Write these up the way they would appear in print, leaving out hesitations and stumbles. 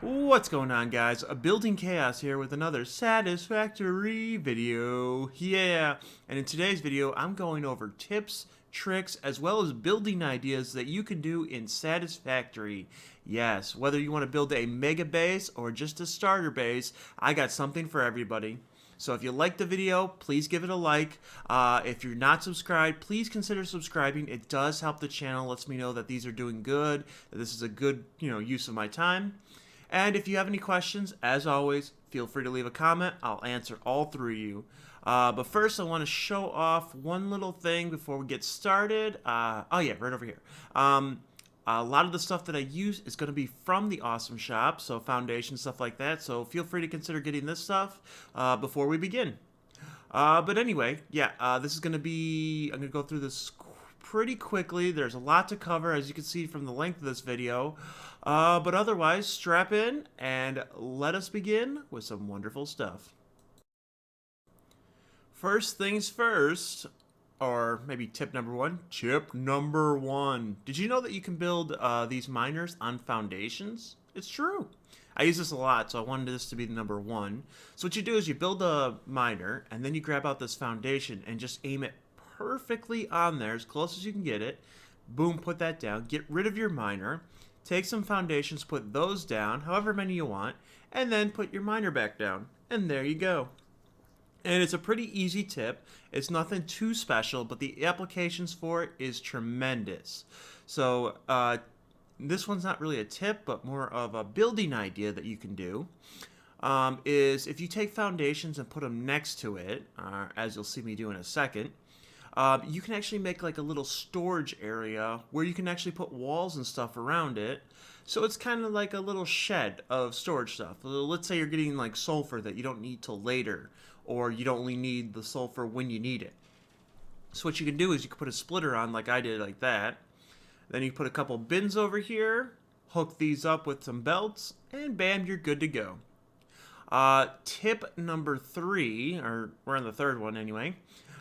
What's going on, guys? Building Chaos here with another Satisfactory video. Yeah, and in today's video, I'm going over tips, tricks, as well as building ideas that you can do in Satisfactory. Yes, whether you want to build a mega base or just a starter base, I got something for everybody. So if you like the video, please give it a like. If you're not subscribed, please consider subscribing. It does help the channel, lets me know that these are doing good, that this is a good, use of my time. And if you have any questions, as always, feel free to leave a comment. I'll answer all three of you. But first, I want to show off one little thing before we get started. Oh yeah, right over here. A lot of the stuff that I use is going to be from the Awesome Shop, so foundation, stuff like that. So feel free to consider getting this stuff before we begin. But anyway, yeah, this is going to be, I'm going to go through this pretty quickly. There's a lot to cover, as you can see from the length of this video. But otherwise, strap in and let us begin with some wonderful stuff. First things first, or maybe tip number one. Tip number one. Did you know that you can build these miners on foundations? It's true. I use this a lot, so I wanted this to be the number one. So what you do is you build a miner, and then you grab out this foundation and just aim it perfectly on there, as close as you can get it. Boom, put that down. Get rid of your miner. Take some foundations, put those down, however many you want, and then put your miner back down. And there you go. And it's a pretty easy tip. It's nothing too special, but the applications for it is tremendous. So this one's not really a tip, but more of a building idea that you can do. Is if you take foundations and put them next to it, as you'll see me do in a second, you can actually make like a little storage area where you can actually put walls and stuff around it. So it's kind of like a little shed of storage stuff. Let's say you're getting like sulfur that you don't need till later, or you don't only need the sulfur when you need it. So what you can do is you can put a splitter on like I did, like that. Then you put a couple bins over here, hook these up with some belts, and bam, you're good to go. Tip number three, or we're on the third one anyway.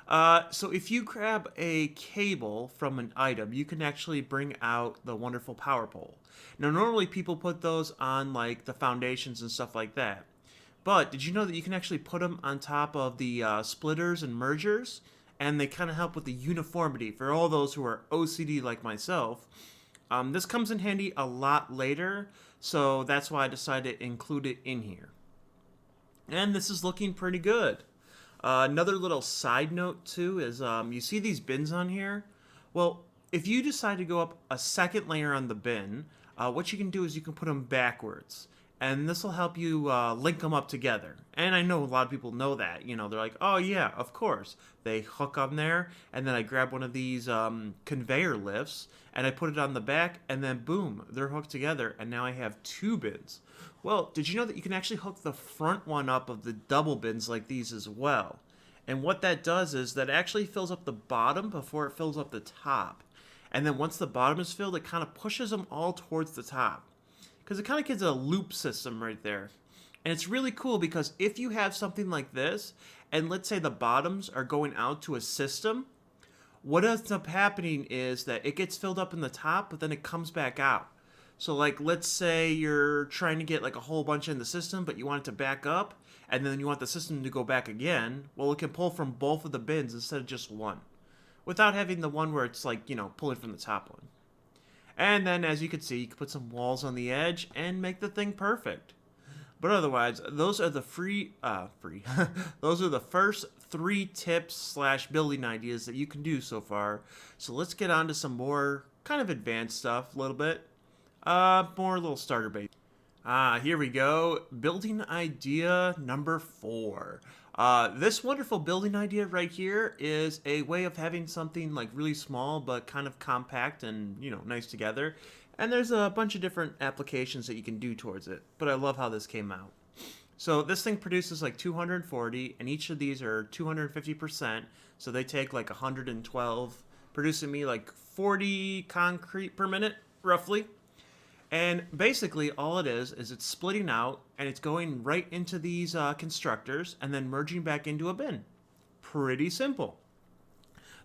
So if you grab a cable from an item, you can actually bring out the wonderful power pole. Now, normally people put those on like the foundations and stuff like that. But did you know that you can actually put them on top of the splitters and mergers? And they kind of help with the uniformity for all those who are OCD like myself. This comes in handy a lot later, so that's why I decided to include it in here. And this is looking pretty good. Another little side note too is you see these bins on here? Well, if you decide to go up a second layer on the bin, what you can do is you can put them backwards. And this will help you link them up together. And I know a lot of people know that. You know, they're like, oh yeah, of course. They hook on there, and then I grab one of these conveyor lifts, and I put it on the back, and then boom, they're hooked together, and now I have two bins. Well, did you know that you can actually hook the front one up of the double bins like these as well? And what that does is that actually fills up the bottom before it fills up the top. And then once the bottom is filled, it kind of pushes them all towards the top. Because it kind of gives a loop system right there. And it's really cool because if you have something like this, and let's say the bottoms are going out to a system, what ends up happening is that it gets filled up in the top, but then it comes back out. So like, let's say you're trying to get like a whole bunch in the system, but you want it to back up, and then you want the system to go back again. Well, it can pull from both of the bins instead of just one, without having the one where it's like, pulling from the top one. And then, as you can see, you can put some walls on the edge and make the thing perfect. But otherwise, those are the those are the first three tips slash building ideas that you can do so far. So let's get on to some more kind of advanced stuff a little bit. More little starter base. Here we go. Building idea number 4. This wonderful building idea right here is a way of having something like really small but kind of compact and, nice together. And there's a bunch of different applications that you can do towards it. But I love how this came out. So this thing produces like 240, and each of these are 250%. So they take like 112, producing me like 40 concrete per minute, roughly. And basically all it is it's splitting out, and it's going right into these constructors and then merging back into a bin. Pretty simple.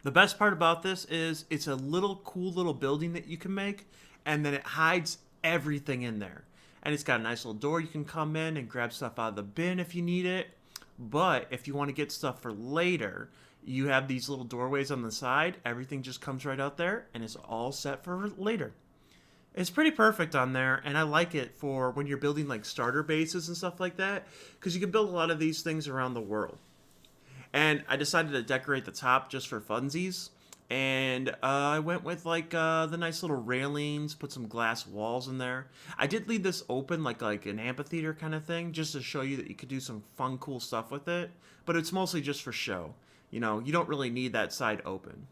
The best part about this is it's a cool little building that you can make, and then it hides everything in there. and it's got a nice little door you can come in and grab stuff out of the bin if you need it. But if you want to get stuff for later, you have these little doorways on the side. Everything just comes right out there, and it's all set for later. It's pretty perfect on there, and I like it for when you're building like starter bases and stuff like that, because you can build a lot of these things around the world. And I decided to decorate the top just for funsies. And I went with like the nice little railings, put some glass walls in there. I did leave this open like an amphitheater kind of thing, just to show you that you could do some fun, cool stuff with it. But it's mostly just for show. You know, you don't really need that side open.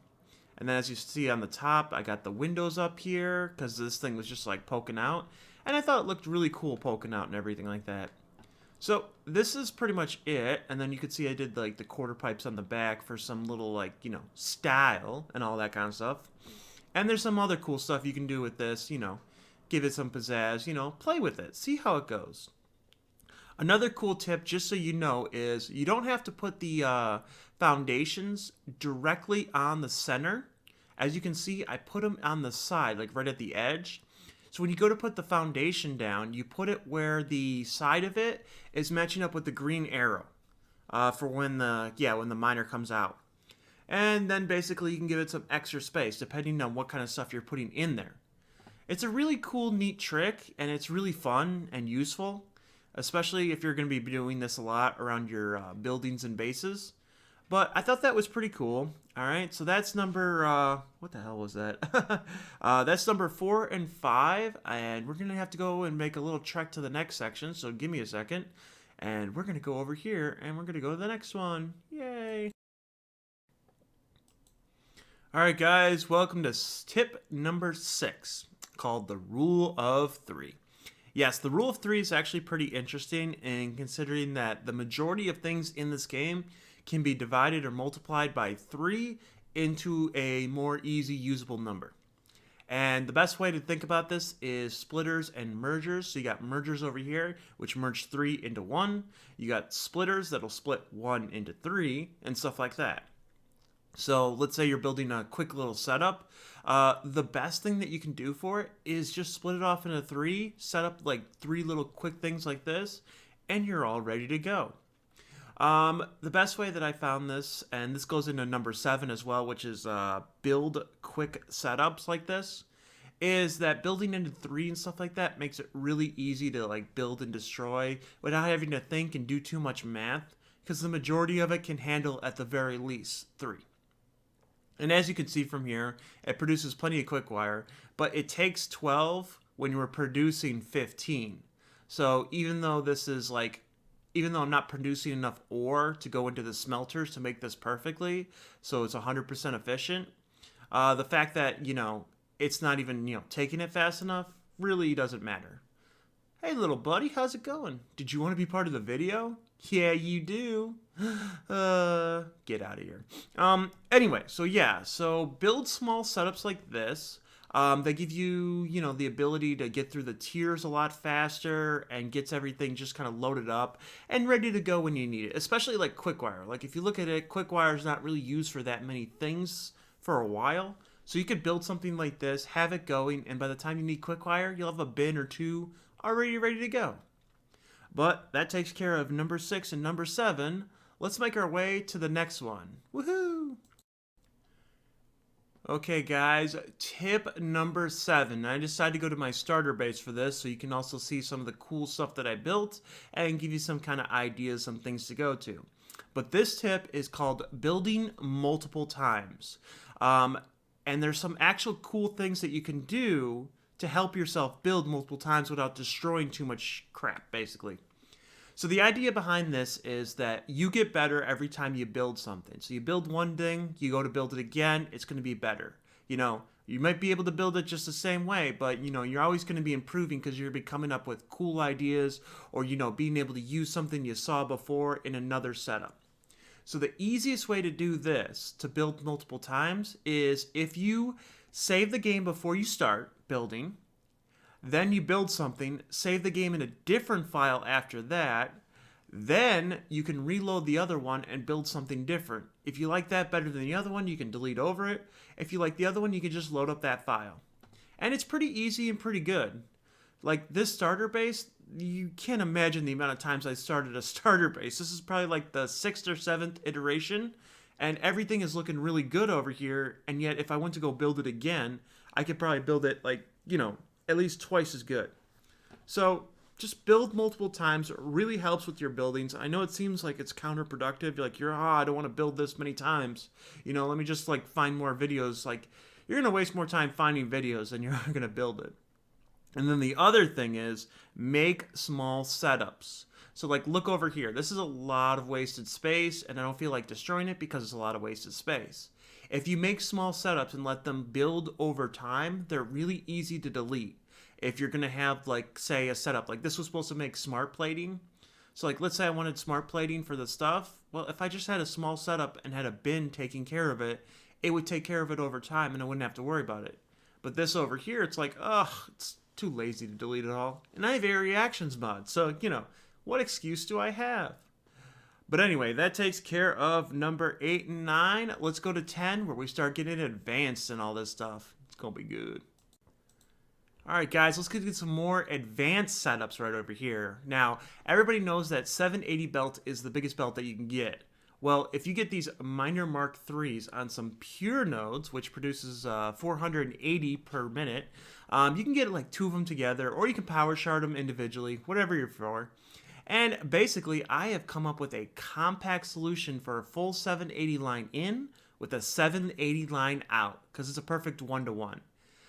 And then as you see on the top, I got the windows up here because this thing was just like poking out. And I thought it looked really cool poking out and everything like that. So this is pretty much it. And then you can see I did like the quarter pipes on the back for some little like, you know, style and all that kind of stuff. And there's some other cool stuff you can do with this, you know, give it some pizzazz, you know, play with it, see how it goes. Another cool tip, just so you know, is you don't have to put the foundations directly on the center. As you can see, I put them on the side, like right at the edge. So when you go to put the foundation down, you put it where the side of it is matching up with the green arrow for when the miner comes out. And then basically you can give it some extra space depending on what kind of stuff you're putting in there. It's a really cool, neat trick, and it's really fun and useful, especially if you're going to be doing this a lot around your buildings and bases. But I thought that was pretty cool. All right, so that's number, what the hell was that? That's number 4 and 5, and we're going to have to go and make a little trek to the next section, so give me a second. And we're going to go over here, and we're going to go to the next one. Yay! All right, guys, welcome to tip number 6, called the Rule of 3. Yes, the Rule of 3 is actually pretty interesting, in considering that the majority of things in this game can be divided or multiplied by 3 into a more easy usable number. And the best way to think about this is splitters and mergers. So you got mergers over here, which merge 3 into 1. You got splitters that'll split 1 into 3, and stuff like that. So let's say you're building a quick little setup. The best thing that you can do for it is just split it off into 3, set up like 3 little quick things like this, and you're all ready to go. The best way that I found this, and this goes into number 7 as well, which is build quick setups like this, is that building into 3 and stuff like that makes it really easy to like build and destroy without having to think and do too much math, because the majority of it can handle at the very least 3. And as you can see from here, it produces plenty of quick wire, but it takes 12 when you were producing 15. So even though I'm not producing enough ore to go into the smelters to make this perfectly, so it's 100% efficient, the fact that, you know, it's not even, you know, taking it fast enough really doesn't matter. Hey, little buddy, how's it going? Did you want to be part of the video? Yeah, you do. Get out of here. Anyway, so build small setups like this. They give you, you know, the ability to get through the tiers a lot faster and gets everything just kind of loaded up and ready to go when you need it, especially like Quickwire. Like if you look at it, Quickwire is not really used for that many things for a while. So you could build something like this, have it going, and by the time you need Quickwire, you'll have a bin or 2 already ready to go. But that takes care of number 6 and number 7. Let's make our way to the next one. Woohoo! Okay, guys, tip number 7. I decided to go to my starter base for this so you can also see some of the cool stuff that I built and give you some kind of ideas, some things to go to. But this tip is called building multiple times. And there's some actual cool things that you can do to help yourself build multiple times without destroying too much crap, basically. So the idea behind this is that you get better every time you build something. So you build one thing, you go to build it again, it's going to be better. You know, you might be able to build it just the same way, but, you know, you're always going to be improving because you're coming up with cool ideas or, you know, being able to use something you saw before in another setup. So the easiest way to do this, to build multiple times, is if you save the game before you start building, then you build something, save the game in a different file after that, then you can reload the other one and build something different. If you like that better than the other one, you can delete over it. If you like the other one, you can just load up that file. And it's pretty easy and pretty good. Like this starter base, you can't imagine the amount of times I started a starter base. This is probably like the 6th or 7th iteration, and everything is looking really good over here. And yet, if I went to go build it again, I could probably build it like, at least twice as good. So just build multiple times. It really helps with your buildings. I know it seems like it's counterproductive. You're like, I don't want to build this many times. Let me just like find more videos. Like, you're going to waste more time finding videos than you're going to build it. And then the other thing is make small setups. So like look over here. This is a lot of wasted space, and I don't feel like destroying it because it's a lot of wasted space. If you make small setups and let them build over time, they're really easy to delete. If you're going to have like, say, a setup, like this was supposed to make smart plating. So like, let's say I wanted smart plating for the stuff. Well, if I just had a small setup and had a bin taking care of it, it would take care of it over time and I wouldn't have to worry about it. But this over here, it's like, it's too lazy to delete it all. And I have a reactions mod. So, what excuse do I have? But anyway, that takes care of number 8 and 9. Let's go to 10 where we start getting advanced and all this stuff. It's going to be good. Alright guys, let's get some more advanced setups right over here. Now, everybody knows that 780 belt is the biggest belt that you can get. Well, if you get these Miner Mark IIIs on some pure nodes, which produces 480 per minute, you can get like 2 of them together, or you can power shard them individually, whatever you're for. And basically, I have come up with a compact solution for a full 780 line in with a 780 line out, because it's a perfect 1-to-1.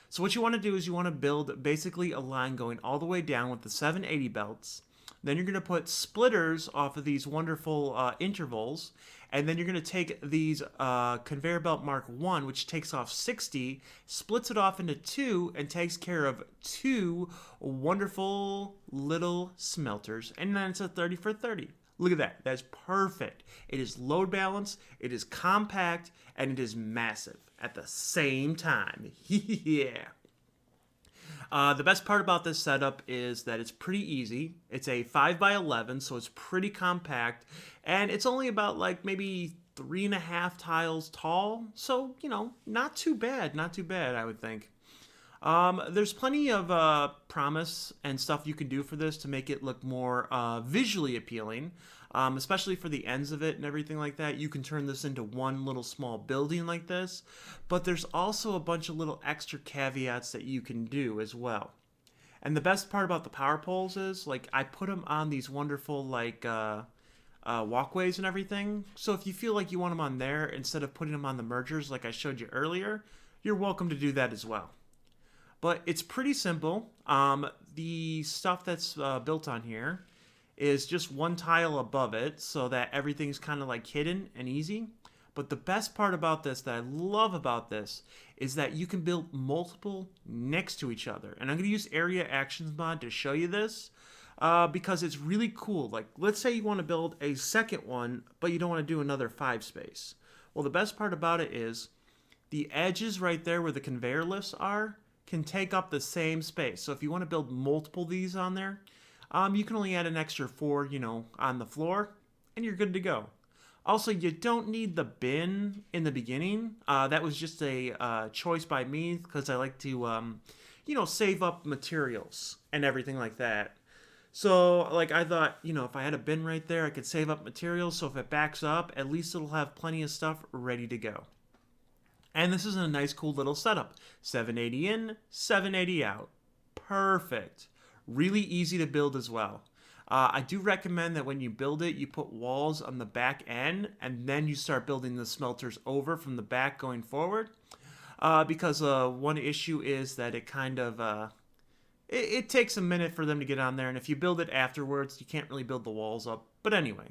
So what you want to do is you want to build basically a line going all the way down with the 780 belts. Then you're going to put splitters off of these wonderful intervals. And then you're going to take these conveyor belt Mark 1, which takes off 60, splits it off into 2, and takes care of 2 wonderful little smelters. And then it's a 30 for 30. Look at that. That's perfect. It is load balanced, it is compact, and it is massive at the same time. Yeah. The best part about this setup is that it's pretty easy. It's a 5x11, so it's pretty compact, and it's only about like maybe 3.5 tiles tall. So, not too bad. Not too bad, I would think. There's plenty of promise and stuff you can do for this to make it look more visually appealing, especially for the ends of it and everything like that. You can turn this into one little small building like this, but there's also a bunch of little extra caveats that you can do as well. And the best part about the power poles is, like, I put them on these wonderful, like, walkways and everything. So if you feel like you want them on there instead of putting them on the mergers like I showed you earlier, you're welcome to do that as well. But it's pretty simple. The stuff that's built on here is just one tile above it so that everything's kind of like hidden and easy. But the best part about this, that I love about this, is that you can build multiple next to each other. And I'm going to use Area Actions mod to show you this because it's really cool. Like, let's say you want to build a second one, but you don't want to do another 5 space. Well, the best part about it is the edges right there where the conveyor lifts are can take up the same space. So if you want to build multiple of these on there, you can only add an extra 4, on the floor, and you're good to go. Also, you don't need the bin in the beginning. That was just a choice by me because I like to, save up materials and everything like that. So, like, I thought, if I had a bin right there, I could save up materials. So if it backs up, at least it'll have plenty of stuff ready to go. And this is a nice, cool little setup. 780 in, 780 out. Perfect. Really easy to build as well. I do recommend that when you build it, you put walls on the back end, and then you start building the smelters over from the back going forward. Because one issue is that it kind of... it takes a minute for them to get on there, and if you build it afterwards, you can't really build the walls up. But anyway.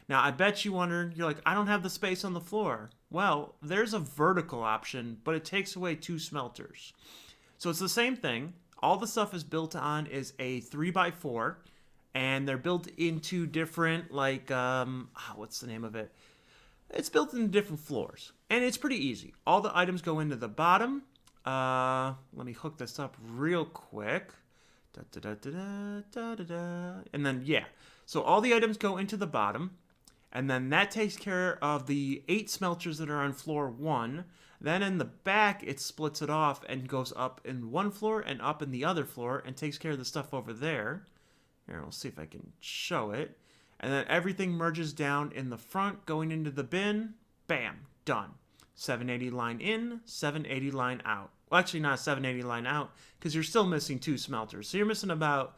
Now, I bet you wondered, you're like, I don't have the space on the floor. Well, there's a vertical option, but it takes away 2 smelters. So it's the same thing. All the stuff is built on is a 3x4, and they're built into different, like, what's the name of it? It's built into different floors, and it's pretty easy. All the items go into the bottom. Let me hook this up real quick. And then, yeah. So all the items go into the bottom. And then that takes care of the 8 smelters that are on floor 1. Then in the back, it splits it off and goes up in one floor and up in the other floor and takes care of the stuff over there. Here, we'll see if I can show it. And then everything merges down in the front, going into the bin. Bam, done. 780 line in, 780 line out. Well, actually not 780 line out, because you're still missing 2 smelters. So you're missing about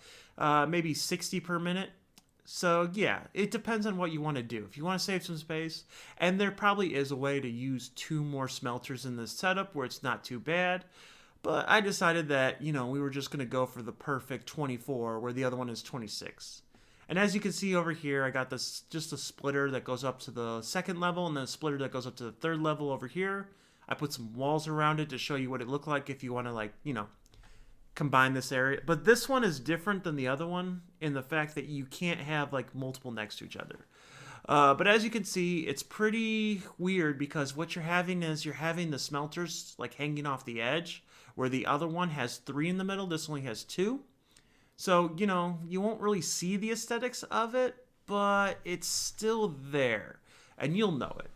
maybe 60 per minute. So yeah, it depends on what you want to do. If you want to save some space, and there probably is a way to use 2 more smelters in this setup where it's not too bad. But I decided that, we were just going to go for the perfect 24, where the other one is 26. And as you can see over here, I got this just a splitter that goes up to the 2nd level, and then a splitter that goes up to the 3rd level over here. I put some walls around it to show you what it looked like if you want to, combine this area. But this one is different than the other one in the fact that you can't have, multiple next to each other. But as you can see, it's pretty weird because what you're having is you're having the smelters, hanging off the edge, where the other one has 3 in the middle. This only has 2. So, you won't really see the aesthetics of it, but it's still there, and you'll know it.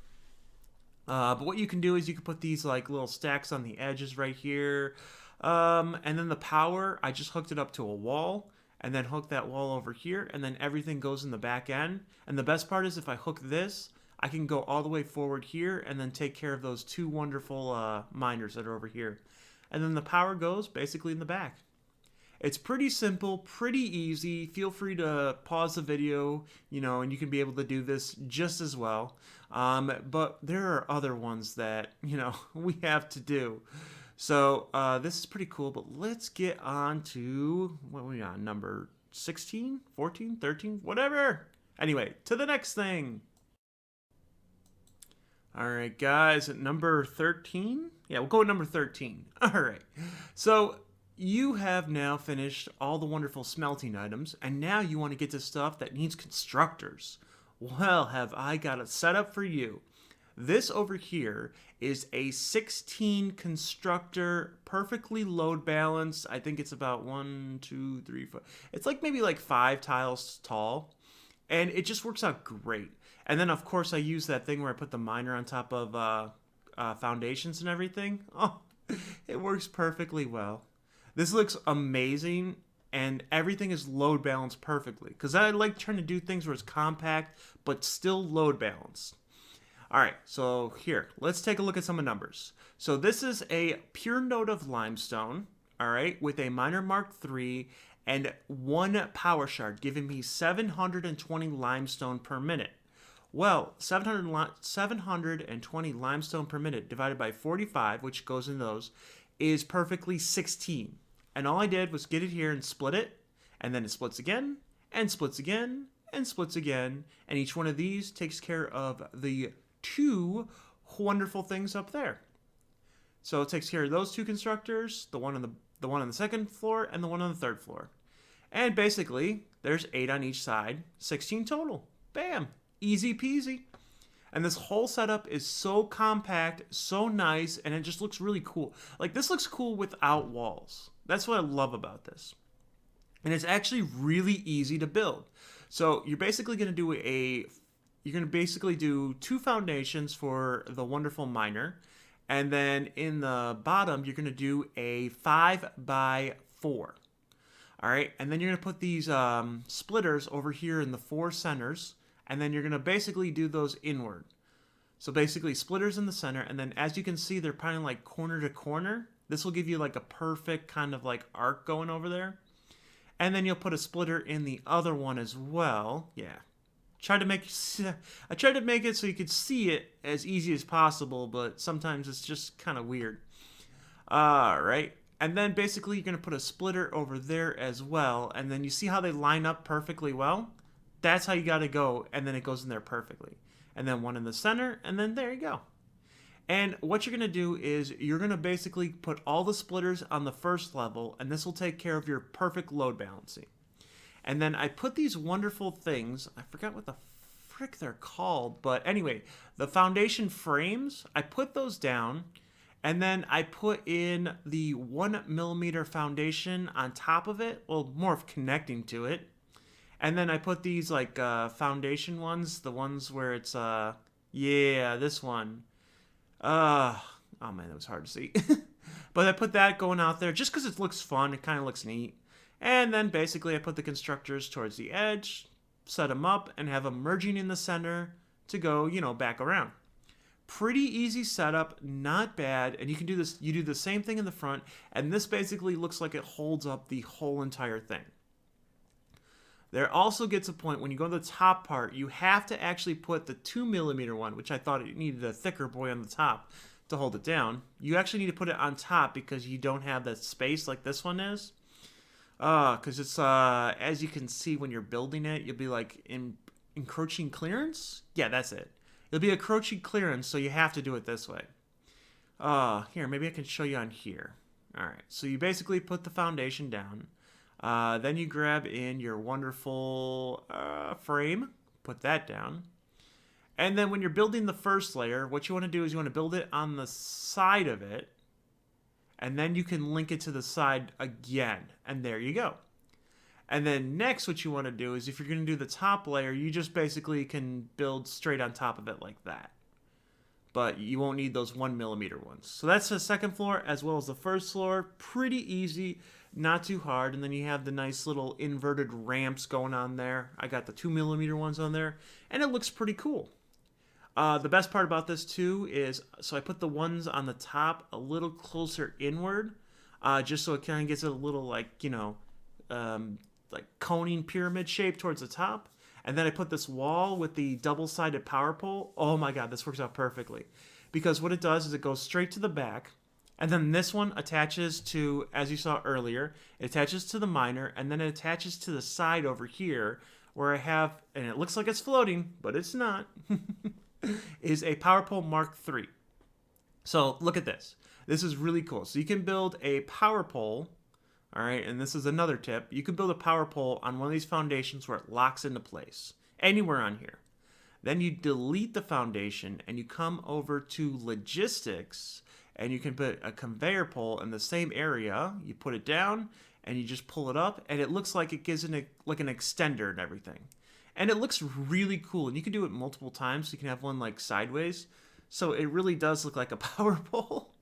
But what you can do is you can put these little stacks on the edges right here, and then the power, I just hooked it up to a wall, and then hooked that wall over here, and then everything goes in the back end. And the best part is if I hook this, I can go all the way forward here, and then take care of those 2 wonderful miners that are over here. And then the power goes basically in the back. It's pretty simple, pretty easy. Feel free to pause the video, and you can be able to do this just as well. But there are other ones that, we have to do. So this is pretty cool, but let's get on to, what are we on, number 16, 14, 13, whatever. Anyway, to the next thing. All right, guys, at number 13. Yeah, we'll go with number 13. All right. So you have now finished all the wonderful smelting items, and now you want to get to stuff that needs constructors. Well, have I got a setup for you. This over here is a 16 constructor, perfectly load balanced. I think it's about 1, 2, 3, 4. It's maybe 5 tiles tall, and it just works out great. And then, of course, I use that thing where I put the miner on top of foundations and everything. Oh, it works perfectly well. This looks amazing, and everything is load balanced perfectly. Because I like trying to do things where it's compact, but still load balanced. All right, so here, let's take a look at some of the numbers. So this is a pure node of limestone, all right, with a miner Mark III and 1 power shard, giving me 720 limestone per minute. Well, 720 limestone per minute divided by 45, which goes in those, is perfectly 16. And all I did was get it here and split it, and then it splits again, and splits again, and splits again, and each one of these takes care of the 2 wonderful things up there. So it takes care of those 2 constructors, the one on the 2nd floor, and the one on the 3rd floor. And basically, there's 8 on each side, 16 total. Bam! Easy peasy. And this whole setup is so compact, so nice, and it just looks really cool. This looks cool without walls. That's what I love about this. And it's actually really easy to build. So you're basically going to do 2 foundations for the wonderful miner. And then in the bottom, you're going to do a 5x4. All right. And then you're going to put these splitters over here in the 4 centers. And then you're going to basically do those inward. So basically splitters in the center. And then as you can see, they're kind of corner to corner. This will give you a perfect kind of arc going over there. And then you'll put a splitter in the other one as well. Yeah. I tried to make it so you could see it as easy as possible, but sometimes it's just kind of weird. All right. And then basically you're going to put a splitter over there as well. And then you see how they line up perfectly well? That's how you got to go. And then it goes in there perfectly. And then one in the center. And then there you go. And what you're going to do is you're going to basically put all the splitters on the 1st level. And this will take care of your perfect load balancing. And then I put these wonderful things. I forgot what the frick they're called. But anyway, the foundation frames, I put those down. And then I put in the 1mm foundation on top of it. Well, more of connecting to it. And then I put these like foundation ones, the ones where it's yeah, this one. Oh man, that was hard to see. But I put that going out there just because it looks fun. It kind of looks neat. And then basically I put the constructors towards the edge, set them up, and have them merging in the center to go, you know, back around. Pretty easy setup, not bad. And you can do this, you do the same thing in the front, and this basically looks like it holds up the whole entire thing. There also gets a point when you go to the top part, you have to actually put the 2mm one, which I thought it needed a thicker boy on the top to hold it down. You actually need to put it on top because you don't have that space like this one is. Because it's, as you can see when you're building it, you'll be like encroaching clearance? Yeah, that's it. It'll be encroaching clearance, so you have to do it this way. Here, maybe I can show you on here. Alright, so you basically put the foundation down. Then you grab in your wonderful frame, put that down. And then when you're building the first layer, what you want to do is you want to build it on the side of it. And then you can link it to the side again. And there you go. And then next what you want to do is if you're going to do the top layer, you just basically can build straight on top of it like that. But you won't need those 1mm ones. So that's the second floor as well as the first floor. Pretty easy, not too hard. And then you have the nice little inverted ramps going on there. I got the 2mm ones on there. And it looks pretty cool. The best part about this too is, so I put the ones on the top a little closer inward, just so it kind of gets a little like, you know, like coning pyramid shape towards the top. And then I put this wall with the double-sided power pole. Oh my god, this works out perfectly. Because what it does is it goes straight to the back, and then this one attaches to, as you saw earlier, it attaches to the miner, and then it attaches to the side over here, where I have, and it looks like it's floating, but it's not, is a power pole Mark III. So look at this. This is really cool. So you can build a power pole. All right, and this is another tip. You can build a power pole on one of these foundations where it locks into place, anywhere on here. Then you delete the foundation and you come over to logistics and you can put a conveyor pole in the same area. You put it down and you just pull it up and it looks like it gives it like an extender and everything. And it looks really cool, and you can do it multiple times. So you can have one like sideways. So it really does look like a power pole.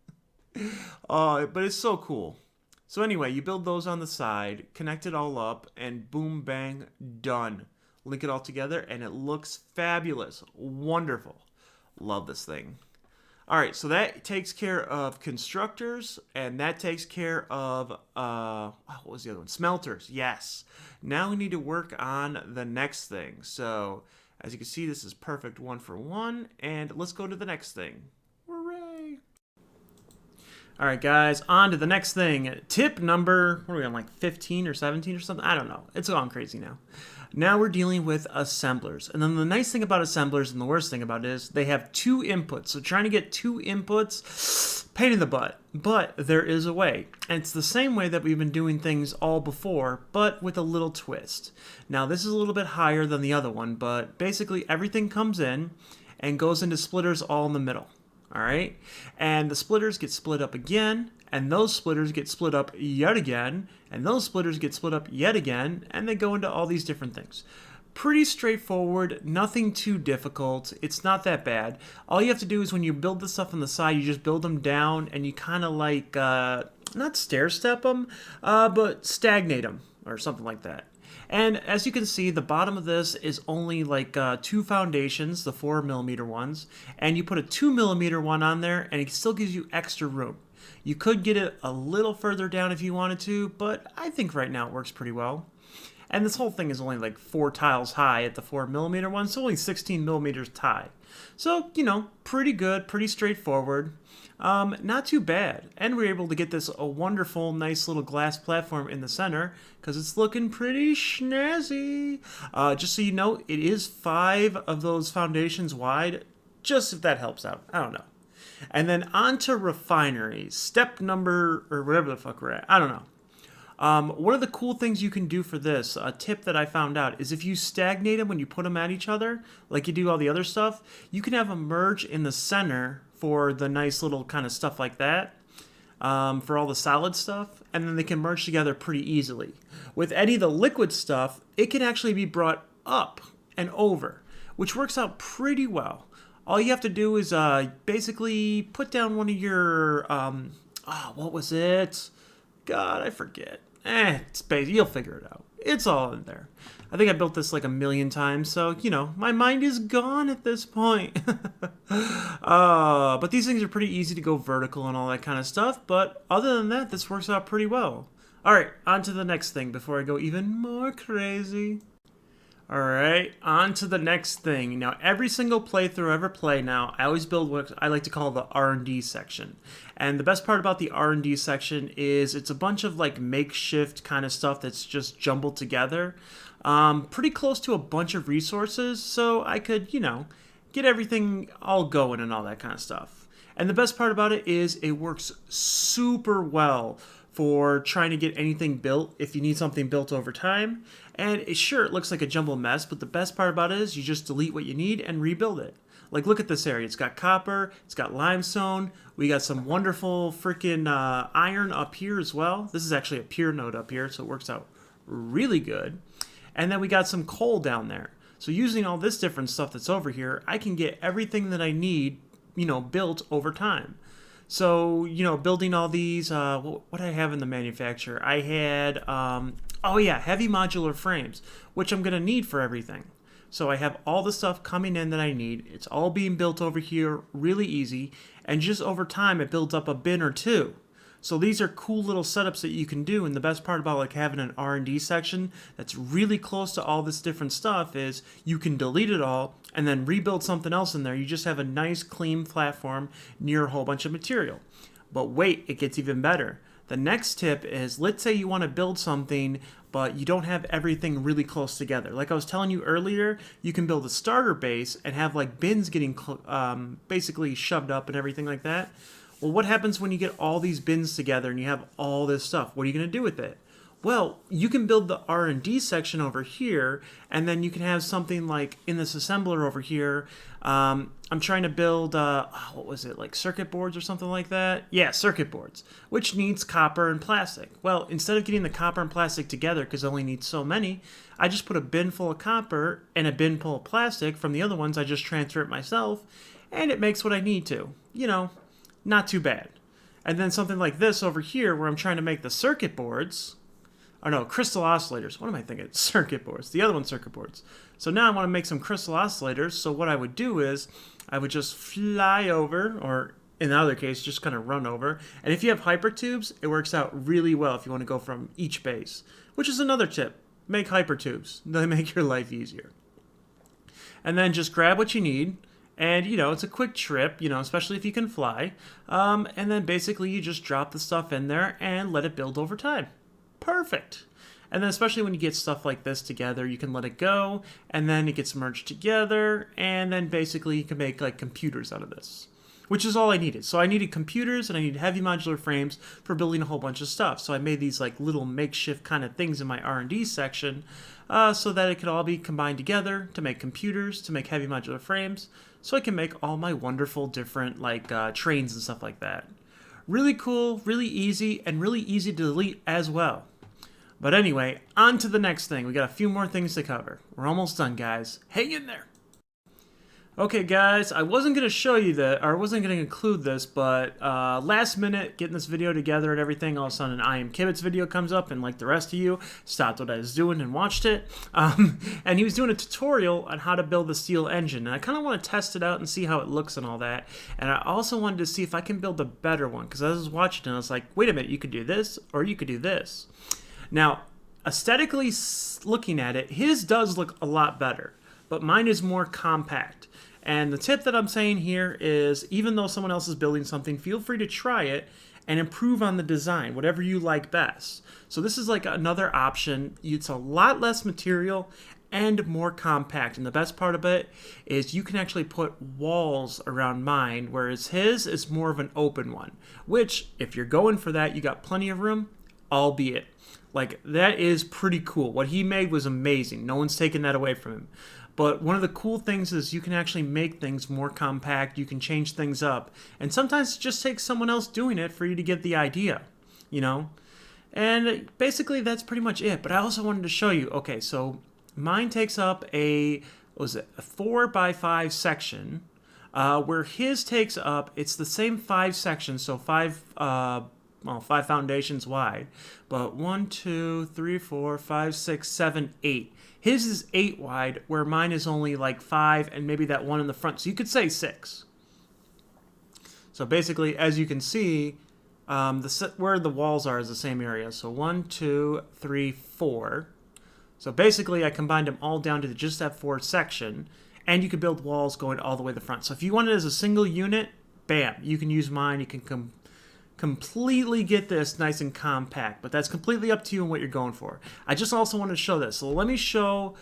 But it's so cool. So anyway, you build those on the side, connect it all up, and boom, bang, done. Link it all together, and it looks fabulous. Wonderful. Love this thing. All right, so that takes care of constructors, and that takes care of, what was the other one? Smelters, yes. Now we need to work on the next thing. So, as you can see, this is perfect 1-for-1, and let's go to the next thing. Hooray! Alright guys, on to the next thing. Tip number, what are we on, like 15 or 17 or something? I don't know. It's gone crazy now. Now we're dealing with assemblers. And then the nice thing about assemblers and the worst thing about it is they have 2 inputs. So trying to get 2 inputs, pain in the butt. But there is a way. And it's the same way that we've been doing things all before, but with a little twist. Now this is a little bit higher than the other one, but basically everything comes in and goes into splitters all in the middle. Alright, and the splitters get split up again, and those splitters get split up yet again, and those splitters get split up yet again, and they go into all these different things. Pretty straightforward, nothing too difficult, it's not that bad. All you have to do is when you build the stuff on the side, you just build them down, and you kind of like, not stair step them, but stagnate them, or something like that. And as you can see, the bottom of this is only like 2 foundations, the 4mm ones, and you put a 2mm one on there, and it still gives you extra room. You could get it a little further down if you wanted to, but I think right now it works pretty well. And this whole thing is only like 4 tiles high at the 4mm one, so only 16mm high. So, you know, pretty good, pretty straightforward. Not too bad. And we're able to get this a wonderful, nice little glass platform in the center because it's looking pretty snazzy. Just so you know, it is 5 of those foundations wide, just if that helps out. I don't know. And then on to refinery. Step number, or whatever the fuck we're at. I don't know. One of the cool things you can do for this, a tip that I found out, is if you stagnate them when you put them at each other, like you do all the other stuff, you can have them merge in the center for the nice little kind of stuff like that. for all the solid stuff, and then they can merge together pretty easily. With any of the liquid stuff, it can actually be brought up and over, which works out pretty well. All you have to do is basically put down one of your, what was it? God, I forget. You'll figure it out. It's all in there. I think I built this like 1,000,000 times, so, my mind is gone at this point. But these things are pretty easy to go vertical and all that kind of stuff, but other than that, this works out pretty well. Alright, on to the next thing before I go even more crazy. Alright, on to the next thing. Now, every single playthrough I ever play now, I always build what I like to call the R&D section. And the best part about the R&D section is it's a bunch of like makeshift kind of stuff that's just jumbled together. Pretty close to a bunch of resources, so I could, get everything all going and all that kind of stuff. And the best part about it is it works super well for trying to get anything built if you need something built over time. And it looks like a jumbled mess, but the best part about it is you just delete what you need and rebuild it. Like, look at this area. It's got copper, it's got limestone, we got some wonderful freaking iron up here as well. This is actually a pure node up here, so it works out really good. And then we got some coal down there. So using all this different stuff that's over here, I can get everything that I need, built over time. So, building all these, what did I have in the manufacturer? I had, heavy modular frames, which I'm going to need for everything. So I have all the stuff coming in that I need. It's all being built over here really easy. And just over time, it builds up a bin or two. So these are cool little setups that you can do, and the best part about like having an R&D section that's really close to all this different stuff is you can delete it all and then rebuild something else in there. You just have a nice clean platform near a whole bunch of material. But wait, it gets even better. The next tip is, let's say you want to build something, but you don't have everything really close together. Like I was telling you earlier, you can build a starter base and have like bins getting basically shoved up and everything like that. Well, what happens when you get all these bins together and you have all this stuff? What are you going to do with it? Well, you can build the R&D section over here, and then you can have something like in this assembler over here. I'm trying to build, like circuit boards or something like that? Yeah, circuit boards, which needs copper and plastic. Well, instead of getting the copper and plastic together, because it only needs so many, I just put a bin full of copper and a bin full of plastic. From the other ones, I just transfer it myself, and it makes what I need to. Not too bad. And then something like this over here where I'm trying to make the circuit boards. Oh no, crystal oscillators. What am I thinking? Circuit boards. The other one's circuit boards. So now I want to make some crystal oscillators. So what I would do is I would just fly over, or in the other case, just kind of run over. And if you have hypertubes, it works out really well if you want to go from each base. Which is another tip. Make hypertubes. They make your life easier. And then just grab what you need. And, it's a quick trip, especially if you can fly. And then basically you just drop the stuff in there and let it build over time. Perfect. And then especially when you get stuff like this together, you can let it go, and then it gets merged together, and then basically you can make like computers out of this, which is all I needed. So I needed computers and I needed heavy modular frames for building a whole bunch of stuff. So I made these like little makeshift kind of things in my R&D section so that it could all be combined together to make computers, to make heavy modular frames, so I can make all my wonderful different like trains and stuff like that. Really cool, really easy, and really easy to delete as well. But anyway, on to the next thing. We got a few more things to cover. We're almost done, guys. Hang in there. Okay, guys, I wasn't going to show you that, or I wasn't going to include this, but last minute, getting this video together and everything, all of a sudden an I Am Kibbitz video comes up, and like the rest of you, stopped what I was doing and watched it. And he was doing a tutorial on how to build the steel engine, and I kind of want to test it out and see how it looks and all that. And I also wanted to see if I can build a better one, because I was watching it and I was like, wait a minute, you could do this, or you could do this. Now, aesthetically looking at it, his does look a lot better, but mine is more compact. And the tip that I'm saying here is, even though someone else is building something, feel free to try it and improve on the design, whatever you like best. So this is like another option. It's a lot less material and more compact. And the best part of it is you can actually put walls around mine, whereas his is more of an open one, which if you're going for that, you got plenty of room, albeit. Like, that is pretty cool. What he made was amazing. No one's taking that away from him. But one of the cool things is you can actually make things more compact, you can change things up, and sometimes it just takes someone else doing it for you to get the idea, you know? And basically that's pretty much it. But I also wanted to show you, okay, so mine takes up a 4x5 section, where his takes up, it's the same 5 sections, so 5 foundations wide, but 1, 2, 3, 4, 5, 6, 7, 8. His is 8 wide, where mine is only like 5, and maybe that one in the front, so you could say 6. So basically, as you can see, where the walls are is the same area, so 1, 2, 3, 4. So basically, I combined them all down to just that 4 section, and you could build walls going all the way to the front. So if you want it as a single unit, bam, you can use mine. You can completely get this nice and compact, but that's completely up to you and what you're going for. I just also want to show this. So let me show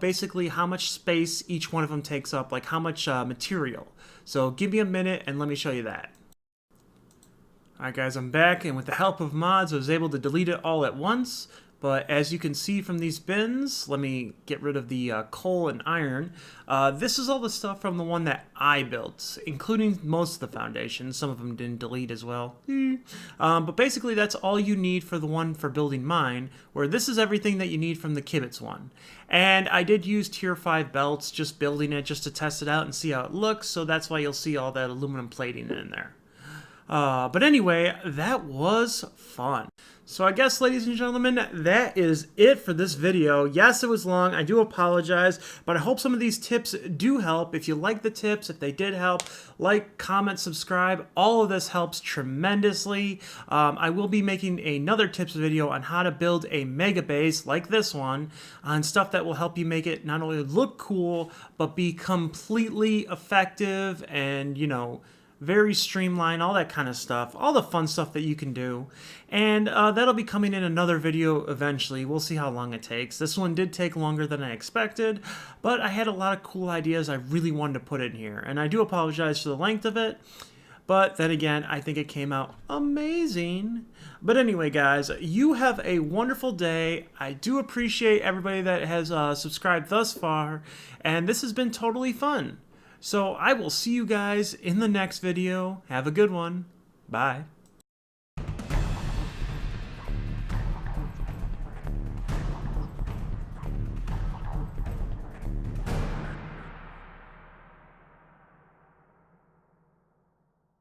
basically how much space each one of them takes up, like how much material. So give me a minute and let me show you that. Alright guys, I'm back, and with the help of mods I was able to delete it all at once. But as you can see from these bins, let me get rid of the coal and iron. This is all the stuff from the one that I built, including most of the foundations. Some of them didn't delete as well. But basically that's all you need for the one for building mine, where this is everything that you need from the Kibitz one. And I did use tier 5 belts, just building it just to test it out and see how it looks, so that's why you'll see all that aluminum plating in there. But anyway, that was fun. So I guess, ladies and gentlemen, that is it for this video. Yes, it was long. I do apologize, but I hope some of these tips do help. If you like the tips, if they did help, like, comment, subscribe. All of this helps tremendously. I will be making another tips video on how to build a mega base like this one, on stuff that will help you make it not only look cool, but be completely effective and, you know, very streamlined, all that kind of stuff, all the fun stuff that you can do. And that'll be coming in another video eventually. We'll see how long it takes. This one did take longer than I expected, but I had a lot of cool ideas I really wanted to put in here, and I do apologize for the length of it, but then again, I think it came out amazing. But anyway, guys, you have a wonderful day. I do appreciate everybody that has subscribed thus far, and this has been totally fun. So I will see you guys in the next video. Have a good one. Bye.